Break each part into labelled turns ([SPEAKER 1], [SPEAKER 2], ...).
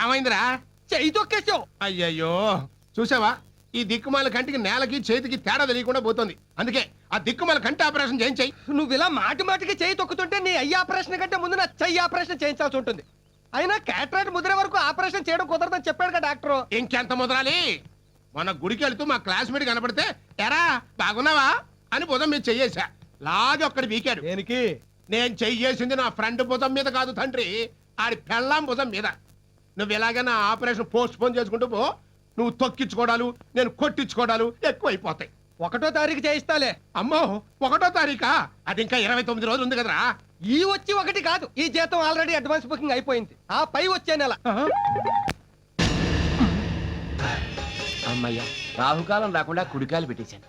[SPEAKER 1] ఏమైందిరా?
[SPEAKER 2] చెయ్యి తొక్కేసావు.
[SPEAKER 1] అయ్యయ్యో, చూసావా ఈ దిక్కుమాల కంటికి నేలకి చేతికి తేడా తెలియకుండా పోతుంది. అందుకే ఆ దిక్కుమాల కంటి ఆపరేషన్ చేయించాయి.
[SPEAKER 2] నువ్వు ఇలా మాటి మాటికి చెయ్యి తొక్కుతుంటే నీ అయ్యి ఆపరేషన్ కంటే ముందు నా చెయ్యి ఆపరేషన్ చేయించాల్సి ఉంటుంది. అయినా క్యాటరాక్ట్ ముద్ర వరకు ఆపరేషన్ చేయడం కుదరదని చెప్పాడు కదా డాక్టర్.
[SPEAKER 1] ఇంకెంత ముదరాలి? మన గుడికి వెళ్తూ మా క్లాస్మేట్ కనపడితే ఎరా బాగున్నావా అని భుజం మీద చెయ్యేశా. లాగి ఒక్కడి వీకాడు.
[SPEAKER 2] దేనికి?
[SPEAKER 1] నేను చెయ్యేసింది నా ఫ్రెండ్ భుజం మీద కాదు తండ్రి, ఆడి పెళ్ళాం భుజం మీద. నువ్వు ఎలాగ నా ఆపరేషన్ పోస్ట్ పోన్ చేసుకుంటూ పో. నువ్వు తొక్కించుకోవడాలు, నేను కొట్టించుకోవడాలు ఎక్కువైపోతాయి.
[SPEAKER 2] 1వ తారీఖు చేయిస్తాలే.
[SPEAKER 1] అమ్మో, 1వ తారీఖా? అది ఇంకా 29 రోజులు ఉంది కదరా.
[SPEAKER 2] ఈ వచ్చి 1 కాదు, ఈ జీతం ఆల్రెడీ అడ్వాన్స్ బుకింగ్ అయిపోయింది. ఆ పై వచ్చే నెల.
[SPEAKER 3] అమ్మయ్య, రాహుకాలం రాకుండా కుడికాయలు పెట్టేశాను.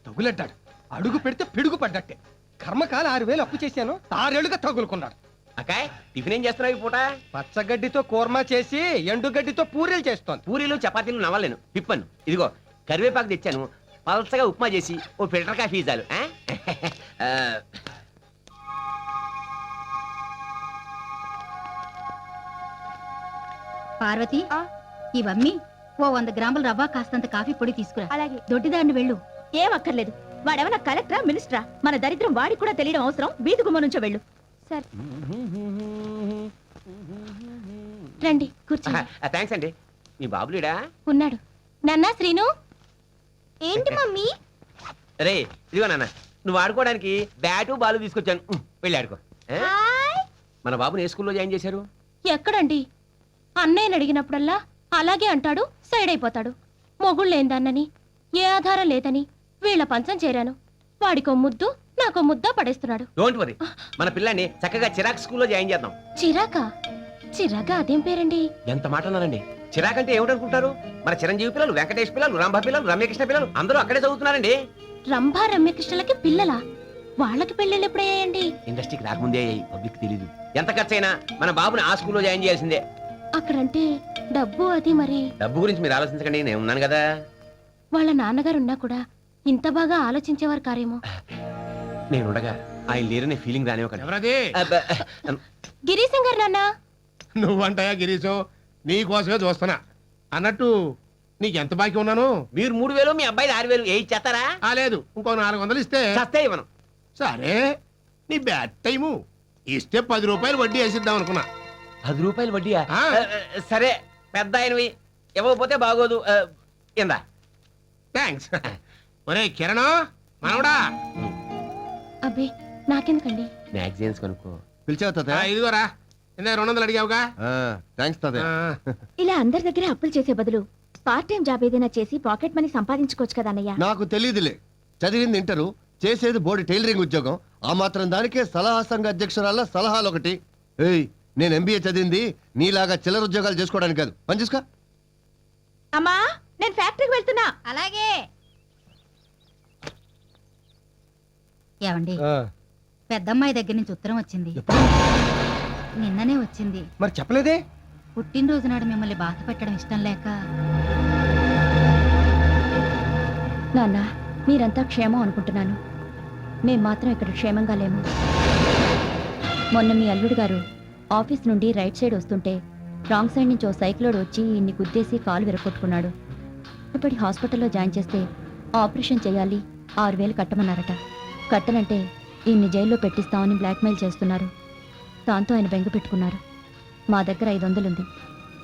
[SPEAKER 2] తగులడ్డాడు. అడుగు పెడితే పిడుగు పడ్డట్టే. కర్మకాల 6,000 అప్పు చేశాను, 6 ఏళ్లుగా తగులుకున్నాడు.
[SPEAKER 3] అక్కాయ్, టిఫిన్ ఏం చేస్తున్నావు ఈ పూట?
[SPEAKER 2] పచ్చగడ్డితో కూర్మా చేసి ఎండుగడ్డితో పూరీలు చేస్తోంది.
[SPEAKER 3] పూరీలు చపాతీలు నవ్వలేను, పిప్పను. ఇదిగో కరివేపాకు తెచ్చాను, పలసగా ఉప్మా చేసి ఓ ఫిల్టర్ కాఫీ చాలు.
[SPEAKER 4] పార్వతి, ఇవన్నీ ఓ 100 గ్రాముల రవ్వ, కాస్తంత కాఫీ పొడి తీసుకురా.
[SPEAKER 5] అలాగే.
[SPEAKER 4] దొడ్డిదారిని వెళ్ళు.
[SPEAKER 5] ఏం అక్కర్లేదు. వాడేమన్నా కలెక్టరా, మినిస్టరా? మన దరిద్రం వాడికి కూడా తెలియడం అవసరం. వీధి గుమ్మ నుంచో వెళ్ళు. సరే రండి, కూర్చోండి.
[SPEAKER 3] థ్యాంక్స్ అండి. మీ బాబులేడా?
[SPEAKER 5] ఉన్నాడు. నాన్నా శ్రీను. ఏంటి మమ్మీ?
[SPEAKER 3] రే ఇదిగో నాన్న, నువ్వు ఆడుకోవడానికి బ్యాటు బాలు తీసుకొచ్చాను, వెళ్ళి ఆడుకో. మన బాబుని ఏ స్కూల్లో జాయిన్ చేశారు?
[SPEAKER 5] ఎక్కడండి? అన్నయ్యని అడిగినప్పుడల్లా అలాగే అంటాడు, సైడ్ అయిపోతాడు. మొగుళ్ళేందన్నని, ఏ ఆధారం లేదని వీళ్ళ పంచం చేరాను. వాడికో ముద్దు, నాకో ముద్ద పడేస్తున్నాడు.
[SPEAKER 3] డోంట్ వరీ, మన పిల్లాన్ని చక్కగా చిరాక్ స్కూల్లో జాయిన్ చేద్దాం.
[SPEAKER 5] చిరాకా? చిరాగా అదేం పేరండి?
[SPEAKER 3] ఎంత మాట అన్నారండి. చిరాక్ అంటే ఏమిటనుకుంటారు? మన చిరంజీవి పిల్లలు, వెంకటేష్ పిల్లలు, రంభ పిల్లలు, రమ్యకృష్ణ పిల్లలు అందరూ అక్కడే చదువుతున్నారండి.
[SPEAKER 5] రంభా రమ్యకృష్ణలకి పిల్లలా? వాళ్ళకి పెళ్ళిళ్ళు ఎప్పుడయ్యాయండి?
[SPEAKER 3] ఇండస్ట్రీకి రాకముందే అయ్యాయి, పబ్లిక్ తెలీదు. ఎంత ఖర్చైనా మన బాబుని ఆ స్కూల్లో జాయిన్ చేయాల్సిందే.
[SPEAKER 5] అక్కడంటే డబ్బు అది మరి.
[SPEAKER 3] డబ్బు గురించి మీరు ఆలోచించకండి, నేను ఉన్నాను కదా.
[SPEAKER 5] వాళ్ళ నాన్నగారు ఉన్నా కూడా ఇంత బాగా ఆలోచించేవారు కారేమో.
[SPEAKER 3] నేను ఉండగా ఆయన లేరనే ఫీలింగ్ రానివ్వకండి.
[SPEAKER 1] ఎవరది?
[SPEAKER 5] గిరీశం గారు నాన్న.
[SPEAKER 1] నువ్వంటాయా గిరీశు? నీ కోసమే చూస్తున్నా. అన్నట్టు నీకెంత బాకీ ఉన్నాను?
[SPEAKER 3] మీరు 3,000, మీ అబ్బాయి 6,000 ఏ ఇచ్చేస్తారా?
[SPEAKER 1] లేదు, ఇంకో 400 ఇస్తే
[SPEAKER 3] చస్తే ఇవ్వను.
[SPEAKER 1] సరే, నీ బ్యాడ్ టైము. ఇస్తే 10 రూపాయలు వడ్డీ వేసిద్దాం అనుకున్నా.
[SPEAKER 3] 10 రూపాయలు వడ్డీయా?
[SPEAKER 1] ఆ.
[SPEAKER 3] సరే, పెద్ద ఆయనవి, ఇవ్వకపోతే బాగోదు. ఇందా.
[SPEAKER 1] థ్యాంక్స్. ఒరే కిరణ్, మనవడా.
[SPEAKER 5] అబ్బే నాకెందుకండి?
[SPEAKER 3] మ్యాగజైన్స్ కొనుక్కో.
[SPEAKER 6] పిలిచావు?
[SPEAKER 1] ఇదిగోరా, ఇందా 200 అడిగావుగా.
[SPEAKER 6] థ్యాంక్స్ తాతయ్య.
[SPEAKER 5] ఇలా అందరి దగ్గర అప్పులు చేసే బదులు పార్ట్ టైం జాబ్ ఏదైనా చేసి పాకెట్ మనీ సంపాదించుకోవచ్చు కదా అన్నయ్య.
[SPEAKER 6] నాకు తెలియదులే, చదివింది ఇంటరు, చేసేది బోర్డు టైలరింగ్ ఉద్యోగం. ఆ మాత్రం దానికే సలహా సంఘ అధ్యక్షురాల సలహాలు ఒకటి. ఏయ్, నేను ఎంబీఏ చదివింది నీలాగా చిల్లర ఉద్యోగాలు చేసుకోవడానికి కాదు. పని చూసుకో.
[SPEAKER 5] అమ్మా, నేను ఫ్యాక్టరీకి వెళ్తున్నా.
[SPEAKER 4] అలాగే. ఏమండి, పెద్దమ్మాయి దగ్గర నుంచి ఉత్తరం వచ్చింది. నిన్ననే వచ్చింది.
[SPEAKER 2] మరి చెప్పలేదే?
[SPEAKER 4] పుట్టినరోజు నాడు మిమ్మల్ని బాధ పెట్టడం ఇష్టం లేక.
[SPEAKER 5] నాన్న, మీరంతా క్షేమం అనుకుంటున్నాను. మేం మాత్రం ఇక్కడ క్షేమంగా లేము. మొన్న మీ అల్లుడు గారు ఆఫీస్ నుండి రైట్ సైడ్ వస్తుంటే రాంగ్ సైడ్ నుంచి ఓ సైక్లోడ్ వచ్చి ఇన్ని గుద్దేసి కాలు విరగొట్టుకున్నాడు. ఇప్పటి హాస్పిటల్లో జాయిన్ చేస్తే ఆపరేషన్ చేయాలి, 6,000 కట్టమన్నారట. కట్టనంటే ఈయన్ని జైల్లో పెట్టిస్తామని బ్లాక్మెయిల్ చేస్తున్నారు. దాంతో ఆయన బెంగ పెట్టుకున్నారు. మా దగ్గర 500 ఉంది,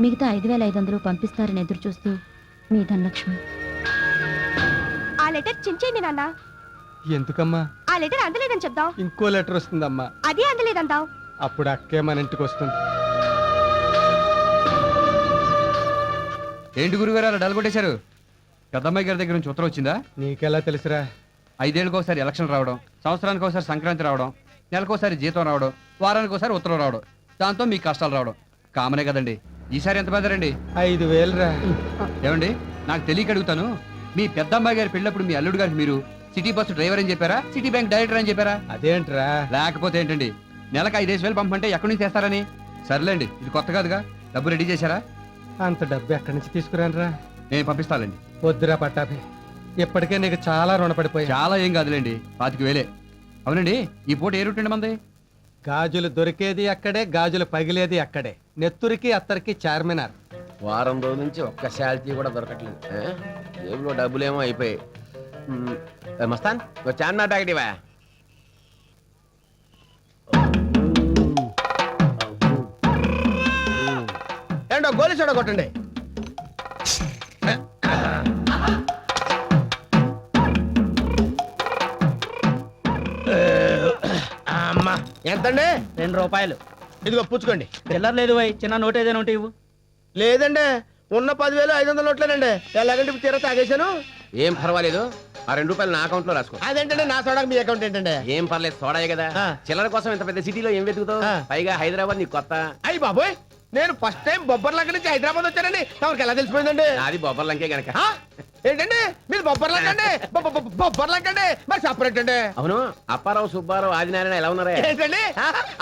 [SPEAKER 5] మిగతా 5,500 పంపిస్తారని ఎదురు చూస్తూ మీ ధనలక్ష్మి.
[SPEAKER 7] ఆ లెటర్ చించేయండి నాన్న.
[SPEAKER 2] ఎందుకమ్మా?
[SPEAKER 7] ఆ లెటర్ అందలేదని చెప్దాం.
[SPEAKER 2] ఇంకో లెటర్ వస్తుందమ్మా.
[SPEAKER 7] అదే అందలేదంటావు.
[SPEAKER 2] అప్పుడు అక్కే మన ఇంటికి వస్తుంది.
[SPEAKER 8] ఏంటి గురుగారు అలా డల్గొట్టేశారు? పెద్దమ్మాయి గారి దగ్గర నుంచి ఉత్తరం వచ్చిందా?
[SPEAKER 2] నీకెలా తెలుసురా?
[SPEAKER 8] 5 ఏళ్ళకి ఒకసారి ఎలక్షన్ రావడం, సంవత్సరానికి ఒకసారి సంక్రాంతి రావడం, నెలకోసారి జీతం రావడం, వారానికి ఒకసారి ఉత్తరం రావడం, దాంతో మీకు కష్టాలు రావడం కామనే కదండి. ఈసారి ఎంత పెద్దరండి?
[SPEAKER 2] 5,000 రా.
[SPEAKER 8] ఏమండి, నాకు తెలియక అడుగుతాను, మీ పెద్దమ్మాయి గారి పెళ్ళప్పుడు మీ అల్లుడు గారికి మీరు సిటీ బస్సు డ్రైవర్ అని చెప్పారా, సిటీ బ్యాంక్ డైరెక్టర్ అని చెప్పారా?
[SPEAKER 2] అదేంట్రా?
[SPEAKER 8] లేకపోతే ఏంటండి, నెలకు 5,000 పంపంటే ఎక్కడి నుంచి తెస్తారని? సర్లేండి, ఇది కొత్త కాదుగా. డబ్బు రెడీ చేశారా?
[SPEAKER 2] అంత డబ్బు ఎక్కడి నుంచి తీసుకురానురా?
[SPEAKER 8] నేను పంపిస్తానండి.
[SPEAKER 2] వద్దురా పట్టాభి, ఇప్పటికే నీకు చాలా రుణపడిపోయా.
[SPEAKER 8] చాలా ఏం కాదులేండి, 25,000. అవునండి, ఈ పూట ఏ రూట్ అండి మంది?
[SPEAKER 2] గాజులు దొరికేది అక్కడే, గాజులు పగిలేది అక్కడే. నెత్తురికి అత్తరికి చార్మినార్.
[SPEAKER 3] వారం రోజుల నుంచి ఒక్క శాలరీ కూడా దొరకట్లేదు. జేబులో డబ్బులేమో అయిపోయాయి. మస్తాన్ ఒక చార్మినార్ ప్యాకెట్ ఇవా.
[SPEAKER 1] ఏంటో గోలి చూడ కొట్టండి. అమ్మా ఎంతండి?
[SPEAKER 9] 2 రూపాయలు.
[SPEAKER 1] ఇదిగో పుచ్చుకోండి.
[SPEAKER 9] చిల్లర లేదు వై, చిన్న నోట్ ఏదైనా ఉంటే ఇవ్వు.
[SPEAKER 1] లేదండి, ఉన్న 10,500 నోట్లేనండి. ఎలాగంటే ఇప్పుడు తీరా తాగేశాను.
[SPEAKER 3] ఏం పర్వాలేదు, ఆ 2 రూపాయలు నా అకౌంట్ లో రాసుకో.
[SPEAKER 1] అదేంటండి నా సోడాకి మీ అకౌంట్ ఏంటండి?
[SPEAKER 3] ఏం పర్లేదు, సోడాయే కదా.
[SPEAKER 1] ఆ.
[SPEAKER 3] చిల్లర కోసం ఇంత పెద్ద సిటీలో ఏం వెతుకుతావు?
[SPEAKER 1] ఆ.
[SPEAKER 3] పైగా హైదరాబాద్ నీకు కొత్త.
[SPEAKER 1] అయ్యి బాబోయ్, నేను ఫస్ట్ టైం బొబ్బర్లంక నుంచి హైదరాబాద్ వచ్చానండి. తమకి ఎలా తెలిసిపోయిందండి?
[SPEAKER 3] నాది బొబ్బర్లంకే గనక.
[SPEAKER 1] ఆ? ఏంటండి మీరు బొబ్బర్లంక అండి? బొబ్బర్లంక అండి, మరి సపరేట్ అండి.
[SPEAKER 3] అవును, అప్పారావు సుబ్బారావు ఆదినారాయణ ఎలా ఉన్నారా?
[SPEAKER 1] ఏంటండి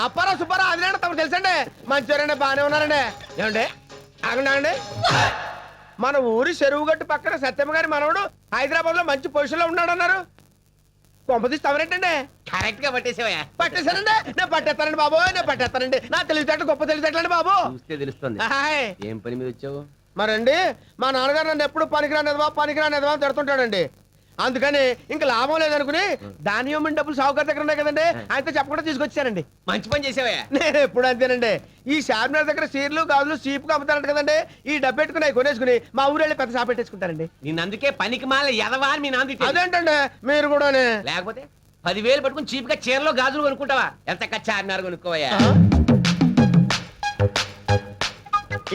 [SPEAKER 1] అప్పారావు సుబ్బారావు ఆదినారాయణ తమకు తెలుసండి. మంచివారండి, బాగానే ఉన్నారండి. ఏమండి ఆగండి. మన ఊరి చెరువు గట్టు పక్కన సత్యమ్మ గారి మనవడు హైదరాబాద్ లో మంచి పొజిషన్ లో ఉన్నాడు అన్నారు. కొంపతీసి తమరేంటండి?
[SPEAKER 3] కరెక్ట్ గా పట్టేసావా?
[SPEAKER 1] పట్టేశానండి, నేను పట్టేస్తానండి బాబు, నేను పట్టేస్తానండి. నా తెలివితేటలు గొప్ప తెలివితేటలండి బాబు.
[SPEAKER 3] చూస్తే తెలుస్తుంది.
[SPEAKER 1] హాయ్.
[SPEAKER 3] ఏం పని మీద వచ్చావు?
[SPEAKER 1] మరండి మా నాన్నగారు నన్ను ఎప్పుడు పనికిరానిదవా అని తిడుతుంటాడండి. అందుకని ఇంకా లాభం లేదనుకుని ధాన్యం డబ్బులు సాగుగారి దగ్గర ఉన్నాయి కదండి, ఆయనతో చెప్పకుండా తీసుకొచ్చానండి.
[SPEAKER 3] మంచి పని చేసావా?
[SPEAKER 1] నేను ఎప్పుడు అంతేనండి. ఈ చార్మినార్ దగ్గర సీర్లు గాజులు చీపుగా అమ్ముతారంట కదండి, ఈ డబ్బు పెట్టుకుని అవి కొనేసుకుని మా ఊరు వెళ్ళి పెద్ద షాప్ పెట్టేసుకుంటారండి.
[SPEAKER 3] నిన్ను అందుకే పనికి మాల ఎదవా అని మీ నాన్న తిట్టాడు.
[SPEAKER 1] అదేంటండి మీరు కూడా?
[SPEAKER 3] లేకపోతే 10,000 పట్టుకుని చీప్ గా చీరలో గాజులు కొనుక్కుంటావా? ఎంత చార్మినార్ కొనుక్కోవయ్యా.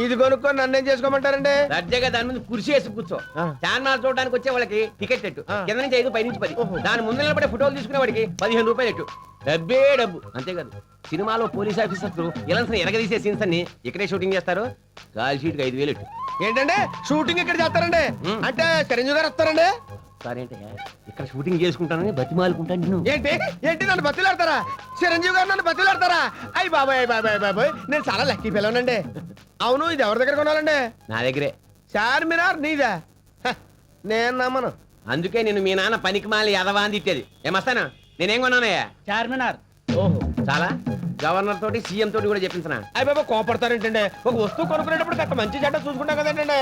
[SPEAKER 1] ఇది కొనుక్కొని నన్ను ఏం చేసుకోమంటారండి?
[SPEAKER 3] దర్జాగా దాని ముందు కుర్చీ వేసి కూర్చో.
[SPEAKER 1] ఆ.
[SPEAKER 3] చార్మినార్ చూడడానికి వచ్చే వాళ్ళకి టికెట్ ఎట్టు.
[SPEAKER 1] ఆ.
[SPEAKER 3] కింద నుంచి 5 పై నుంచి 10.
[SPEAKER 1] ఓహో.
[SPEAKER 3] దాని ముందు నిలబడే ఫోటోలు తీసుకునే వాడికి 15 రూపాయలు ఎట్టు. డబ్బే డబ్బు, అంతేకాదు. సినిమాలో పోలీస్ ఆఫీసర్లు ఇలాంటి ఎరగదీసే సీన్స్ అన్ని ఇక్కడే షూటింగ్ చేస్తారు. కాల్ షీట్ 5,000 ఎట్టు.
[SPEAKER 1] ఏంటండి షూటింగ్ ఇక్కడ చేస్తారండి? అంటే చిరంజీవి గారు వస్తారండి?
[SPEAKER 3] సరేంటే ఇక్కడ షూటింగ్ చేసుకుంటానని బతిమాలుకుంటాను నిన్ను.
[SPEAKER 1] ఏంటి ఏంటి నన్ను బతులాడతారా? చిరంజీవి గారు నన్ను బతులాడతారా? అయ్యి బాబాయ్, నేను చాలా లక్కీ పిల్లవనండి. అవును, ఇది ఎవరి దగ్గర కొనాలండి?
[SPEAKER 3] నా దగ్గరే.
[SPEAKER 1] చార్మినార్ నీదా? హ, నేను నమ్మను.
[SPEAKER 3] అందుకే నేను మీ నాన్న పనికి మాలి ఎదవా అని తిట్టేది. ఏమస్తానా నేనేం కొన్నానయ్యా?
[SPEAKER 9] చార్మినార్.
[SPEAKER 1] ఓహో,
[SPEAKER 3] చాలా గవర్నర్ తోటి సీఎం తోటి కూడా చెప్పించిన.
[SPEAKER 1] అయ్యి బాబా కోపడతారేంటండి? ఒక వస్తువు కొనుక్కునేటప్పుడు కాస్త మంచి చెడ్డ చూసుకుంటాం కదండి.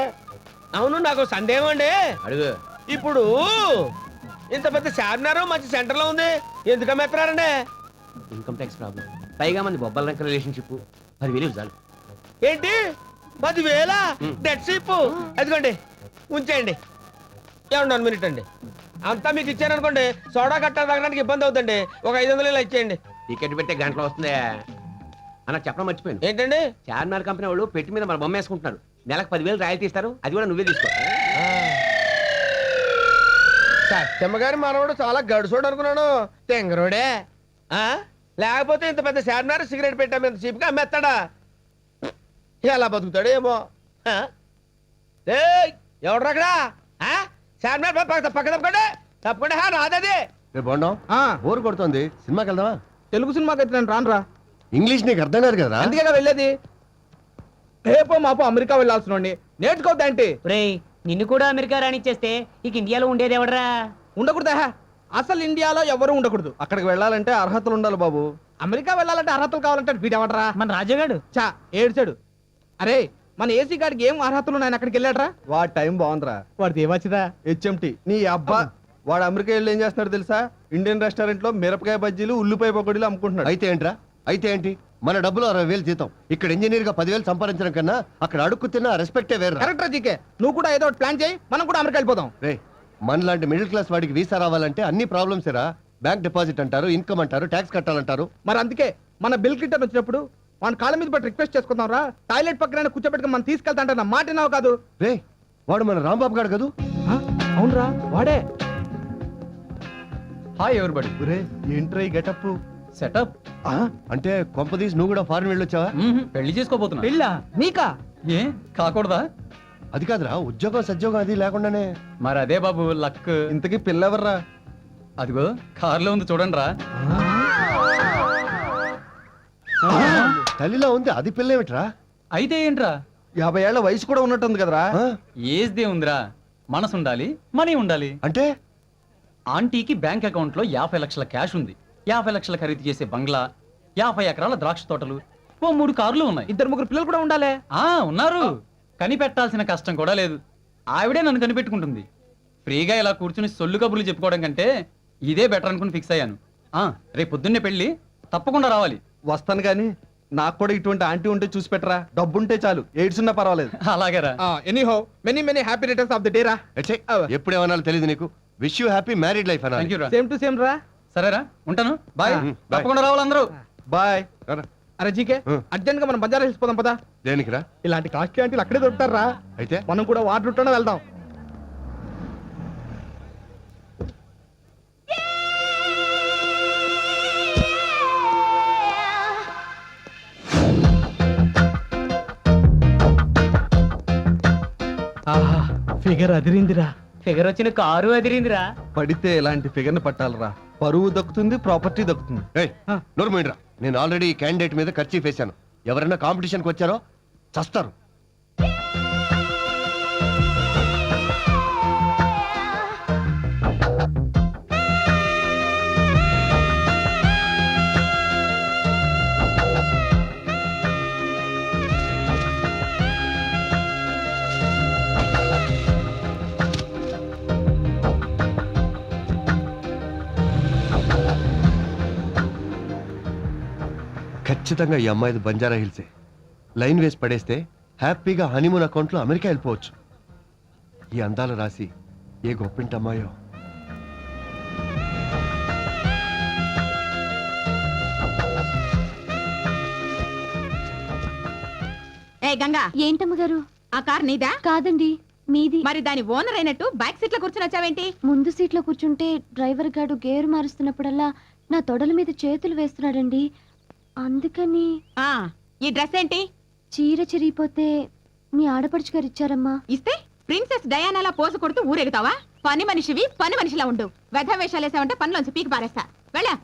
[SPEAKER 1] అవును, నాకు సందేహం అండి.
[SPEAKER 3] అడుగు.
[SPEAKER 1] ఇప్పుడు ఇంత పెద్ద చార్మినార్ మంచి సెంటర్ లో ఉంది, ఎందుకు అమ్మేస్తున్నారండి?
[SPEAKER 3] Income tax problem. పైగా మంది బొబ్బల రంక రిలేషన్షిప్ 10,000 చాలు.
[SPEAKER 1] ఏంటి 10,000
[SPEAKER 3] ఉం.
[SPEAKER 1] Dead ship? అదిగోండి ఉంచేయండి. ఏమన్నా 1 మినిట్ అండి. అంతా మీకు ఇచ్చాను అనుకోండి, సోడా కట్టాలి తాగడానికి ఇబ్బంది అవుతుంది. ఒక 500 ఇలా ఇచ్చేయండి.
[SPEAKER 3] టికెట్ పెట్టే గంటలో వస్తుందే అన్న చెప్పడం మర్చిపోయాను.
[SPEAKER 1] ఏంటండి?
[SPEAKER 3] చార్మినార్ కంపెనీ వాళ్ళు పెట్టి మీద మన బొమ్మ వేసుకుంటున్నారు. నెలకు 10,000 రాయల్టీ ఇస్తారు. అది కూడా నువ్వే తీసుకో.
[SPEAKER 1] సత్యమ్మ గారి మనవడు చాలా గడుసోడు అనుకున్నాను. తెంగరోడే. లేకపోతే ఇంత పెద్ద చార్మినార్ సిగరెట్ పెట్టాము ఇంత చీప్గా అమ్మేస్తాడా? ఎలా బతుకుతాడు ఏమో. ఎవడు అక్కడ? చార్మినార్ పక్క తప్పకుండా తప్పకుండా నాదది.
[SPEAKER 6] రేపు బాగున్నాం. బోర్ కొడుతోంది, సినిమాకి వెళ్దామా?
[SPEAKER 2] తెలుగు సినిమాకి అయితే నేను రానురా.
[SPEAKER 6] ఇంగ్లీష్ నీకు అర్థం కాదు కదా?
[SPEAKER 2] అందుకే వెళ్ళేది. రేపో మాపో అమెరికా వెళ్ళాల్సిన నేర్చుకోవద్దేంటి?
[SPEAKER 9] రేయ్, నిన్ను కూడా అమెరికా రానిచ్చేస్తే ఇక ఇండియాలో ఉండేది ఎవడరా?
[SPEAKER 2] ఉండకూడదా? అసలు ఇండియాలో ఎవరు ఉండకూడదు. అక్కడికి వెళ్ళాలంటే అర్హతలు ఉండాలి బాబు. అమెరికా వెళ్ళాలంటే అర్హతలు కావాలంటే వీడెవడరా?
[SPEAKER 9] మన రాజుగాడు.
[SPEAKER 2] చా ఏడ్చాడు. అరే, మన ఏసీ గారికి ఏం అర్హతలు ఉన్నాయి అక్కడికి వెళ్ళాడరా? వాడి టైం బాగుందిరా. వాడిది ఏమొచ్చిందా? హెచ్ఎంటి నీ అబ్బా. వాడు అమెరికా వెళ్ళి ఏం చేస్తున్నాడు తెలుసా? ఇండియన్ రెస్టారెంట్ లో మిరపకాయ బజ్జీలు ఉల్లిపాయ పకోడీలు అమ్ముకుంటున్నాడు.
[SPEAKER 6] అయితే ఏంట్రా? అయితే ఏంటి? మన డబ్బులు 60,000 జీతం. ఇక్కడ ఇంజనీర్ గా 10,000 సంపాదించడం కన్నా అక్కడ అడుక్కు తిన్న రెస్పెక్టే వేరు.
[SPEAKER 2] కరెక్ట్ జీకే, నువ్వు కూడా ఏదో ప్లాన్ చేయి, మనం కూడా అమెరికా వెళ్ళిపోదాం.
[SPEAKER 6] రే, మనలాంటి మిడిల్ క్లాస్ వాడికి వీసా రావాలంటే అన్ని ప్రాబ్లమ్స్ రా. బ్యాంక్ డిపాజిట్ అంటారు, ఇన్కమ్ అంటారు, ట్యాక్స్ కట్టాలంటారు.
[SPEAKER 2] మరి అందుకే మన బిల్ క్లింటన్ వచ్చినప్పుడు మన కాళ్ళ మీద పట్టి రిక్వెస్ట్ చేసుకుందాం రా. టాయిలెట్ పక్కన కూర్చోబెట్టుకుని మనం తీసుకెళ్తా అంటే నా మాట విన్నావు కాదు?
[SPEAKER 6] రే, వాడు మన రాంబాబు గాడు కదూ?
[SPEAKER 2] అవునరా, వాడే.
[SPEAKER 8] Hi everybody.
[SPEAKER 6] రే, ఏంట్రా ఈ గెటప్?
[SPEAKER 8] సెటప్.
[SPEAKER 6] అంటే కొంపదీసి నువ్వు కూడా ఫారెన్ వెళ్ళొచ్చావా?
[SPEAKER 8] పెళ్లి చేసుకోబోతున్నా.
[SPEAKER 2] పెళ్ళా? నీకా?
[SPEAKER 8] ఏ కాకూడదా?
[SPEAKER 6] అది కాదురా, ఉద్యోగం సద్యోగం అది లేకుండానే.
[SPEAKER 8] మరి అదే బాబు లక్.
[SPEAKER 2] ఇంతకీ పెళ్ళెవర్రా?
[SPEAKER 8] అదిగో కార్లో ఉంది చూడండి రా.
[SPEAKER 6] తల్లిలో ఉంది, అది పిల్లేమిట్రా?
[SPEAKER 8] అయితే ఏంట్రా?
[SPEAKER 2] 50 ఏళ్ల వయసు కూడా ఉన్నట్టుంది కదరా.
[SPEAKER 6] ఆ?
[SPEAKER 10] ఏజ్దే ఉందిరా, మనసు ఉండాలి, మనీ ఉండాలి.
[SPEAKER 6] అంటే
[SPEAKER 10] ఆంటీకి బ్యాంక్ అకౌంట్ లో 50 లక్షల క్యాష్ ఉంది, 50 లక్షల ఖరీదు చేసే బంగ్లా, 50 ఎకరాల ద్రాక్ష తోటలు, ఓ 3 కార్లు ఉన్నాయి.
[SPEAKER 9] 2-3 పిల్లలు కూడా ఉండాలి.
[SPEAKER 10] ఉన్నారు. కనిపెట్టాల్సిన కష్టం కూడా లేదు. ఆవిడే నన్ను కనిపెట్టుకుంటుంది. ఫ్రీగా ఇలా కూర్చుని సొల్లు కబుర్లు చెప్పుకోవడం కంటే ఇదే బెటర్ అనుకుని ఫిక్స్ అయ్యాను. రేపు పొద్దున్నే పెళ్ళి, తప్పకుండా రావాలి.
[SPEAKER 2] వస్తాను గాని నాకు కూడా ఇటువంటి ఆంటీ ఉంటే చూసి పెట్టరా. డబ్బుంటే చాలు, ఎయిడ్స్ ఉన్నా పర్వాలేదు.
[SPEAKER 10] అలాగేరా.
[SPEAKER 1] Anyhow many happy returns of the day రా.
[SPEAKER 6] ఎచ్చే, ఎప్పుడేమనాలో తెలియదు నీకు. Wish you happy married life అనాలి.
[SPEAKER 10] థ్యాంక్ యూ రా.
[SPEAKER 1] సేమ్ టు సేమ్ రా.
[SPEAKER 10] సరేరా, ఉంటాను. బాయ్.
[SPEAKER 6] bye.
[SPEAKER 10] తప్పకుండా రావాలి అందరూ.
[SPEAKER 2] బాయ్.
[SPEAKER 6] రారా.
[SPEAKER 1] అరే జీకే అర్జెంట్ గా మనం బంజారా హిల్స్ పోదాం పదా.
[SPEAKER 6] దేనికిరా?
[SPEAKER 1] ఇలాంటి కాస్ట్లీ ఆంటీలు అక్కడే దొరుకుతారా.
[SPEAKER 6] అయితే
[SPEAKER 1] మనం కూడా వాటర్ రూట్లోనే వెళ్దాం. ఆహా ఫిగర్ అదిరిందిరా.
[SPEAKER 9] ఫిగర్ వచ్చిన కారు అదిరిందిరా.
[SPEAKER 2] పడితే ఇలాంటి ఫిగర్ ని పట్టాలరా. పరువు దక్కుతుంది, ప్రాపర్టీ దక్కుతుంది.
[SPEAKER 6] ఏయ్, నోరు మూయండిరా. నేను ఆల్రెడీ ఈ క్యాండిడేట్ మీద ఖర్చు వేశాను. ఎవరైనా కాంపిటీషన్కి వచ్చారో చస్తారు. ఖచ్చితంగా ఈ అమ్మాయిది బంజారా హిల్సే. లైన్ వేసి పడేస్తే హ్యాపీగా హనీమూన్ అకౌంట్లో అమెరికా వెళ్ళిపోవచ్చు. ఈ అందాల రాసి ఏ గొప్పింటి అమ్మాయో.
[SPEAKER 4] ఏ గంగా,
[SPEAKER 5] ఏంటమ్మగారు?
[SPEAKER 4] ఆ కార్ నీదా?
[SPEAKER 5] కాదండి, మీది.
[SPEAKER 4] మరి దాని ఓనర్ అయినట్టు బ్యాక్ సీట్ లో కూర్చొని వచ్చావేంటి?
[SPEAKER 5] ముందు సీట్లో కూర్చుంటే డ్రైవర్ గాడు గేరు మారుస్తున్నప్పుడల్లా నా తొడల మీద చేతులు వేస్తున్నాడండి. అందుకని.
[SPEAKER 4] ఆ ఈ డ్రెస్ ఏంటి?
[SPEAKER 5] చీర చిరిగిపోతే మీ ఆడపడుచు గారు ఇచ్చారమ్మా.
[SPEAKER 4] ఇస్తే ప్రిన్సెస్ డయానాలా పోసు కొడుతూ ఊరెగుతావా? పని మనిషివి, పని మనిషిలా ఉండు. వెధ వేషాలేసావంటే పనిలోంచి పీకి పారేస్తా. వెళ్ళా.